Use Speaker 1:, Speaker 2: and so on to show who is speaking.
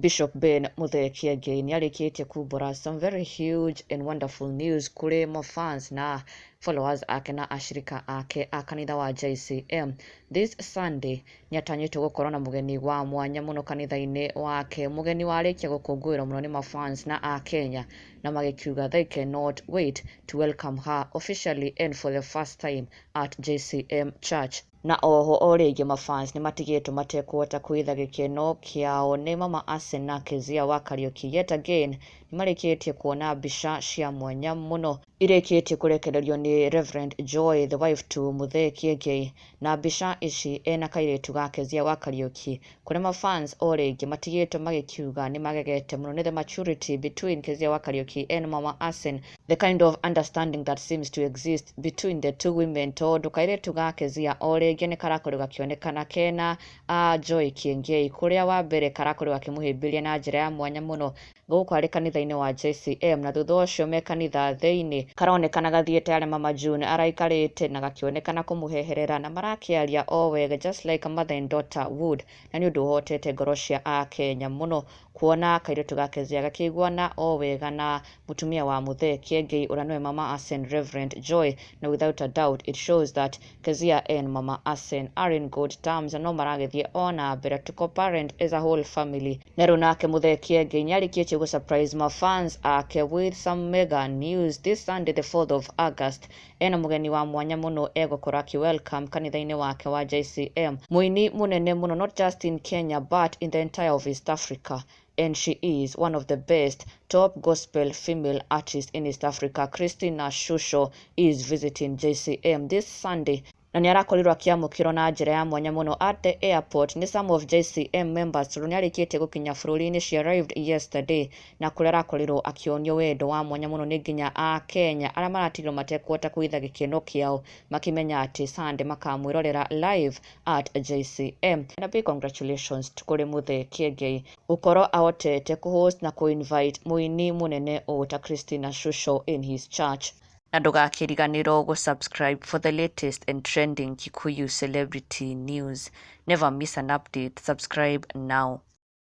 Speaker 1: Bishop Ben Muthee again nĩarĩkĩtie kumbũra some very huge and wonderful news kũrĩ fans na followers ake na ashirika ake a kanitha wa JCM. This Sunday nĩatanyĩtwo gũkorwo na mũgeni wa mwanya mũno kanitha-inĩ wake, mũgeni warĩkia gũkũngũĩrwo mũno nĩ fans na a Kenya, na magĩkiuga they cannot wait to welcome her officially and for the first time at JCM Church. Na oho o rĩngĩ fans nĩmatigĩtwo matekũhota kwĩtha gĩkeno kĩao nĩ Mama Asen na Kezia wa Kariuki. Yet again nĩmarĩkĩtie kuona mbica cia mwanya mũno irĩkĩtie kũrekererio nĩ Reverend Joy, the wife to Muthee Kiengei, na mbica ici ena kairĩtu ga Kezia wa Kariuki, kũrĩa fans o rĩngĩ matigĩtwo magĩkiuga nĩmagegete mũno nĩ the maturity between Kezia wa Kariuki and Mama Asen, the kind of understanding that seems to exist between the two women, tondũ kairĩtu ga Kezia o rĩngĩ nĩ karakorirwo gakĩonekana kena Joy Kiengei, kũrĩa wa mbere karakorirwo gakĩmũhĩmbĩria na njĩra ya mwanya mũno gũkũ arĩ kanitha-inĩ wa JCM, na thutha ũcio me kanitha thĩinĩ karonekana gathiĩte arĩa Mama June araikarĩte na gakĩonekana kũmũheherera na marakĩaria o wega just like a mother and daughter would, na nĩ ũndũ ũhotete ngoro cia a Kenya mũno kuona kairĩtu ga Kezia gakĩiguana o wega na mũtumia wa Muthee Kiengei ũrĩa nĩwe Mama Asen, Reverend Joy, na without a doubt it shows that Kezia and Mama Asen are in good terms na no maragĩthiĩ ona mbere to co-parent as a whole family. Na rĩu nake Muthee Kiengei nĩarĩkĩtie surprise fans ake with some mega news. This Sunday the 4th of August ena mũgeni wa mwanya mũno egũkorwo welcome kanitha-inĩ wake wa JCM, mũini mũnene mũno not just in Kenya but in the entire of East Africa, and she is one of the best top gospel female artists in East Africa. Christina Shusho is visiting JCM this Sunday na nĩarakorirwo akĩamũkĩrwo na njĩra ya mwanya mũno at the airport nĩ some of JCM members. Tondũ nĩarĩkĩtie gũkinya bũrũri-inĩ, she arrived yesterday, na kũrĩa arakorirwo akĩonio wendo wa mwanya mũno nĩ nginya a Kenya arĩa maratigirwo matekũhota kũitha gĩkeno kĩao makĩmenya atĩ Sunday makamwĩrorera live at JCM. And a big congratulations kũrĩ Muthee Kiengei gũkorwo ahotete kũhost na kũ-invite mũini mũnene ũũ ta Christina Shusho in his church. Na ndũgakĩriganĩrwo gũ-subscribe for the latest and trending Kikuyu celebrity news. Never miss an update. Subscribe now.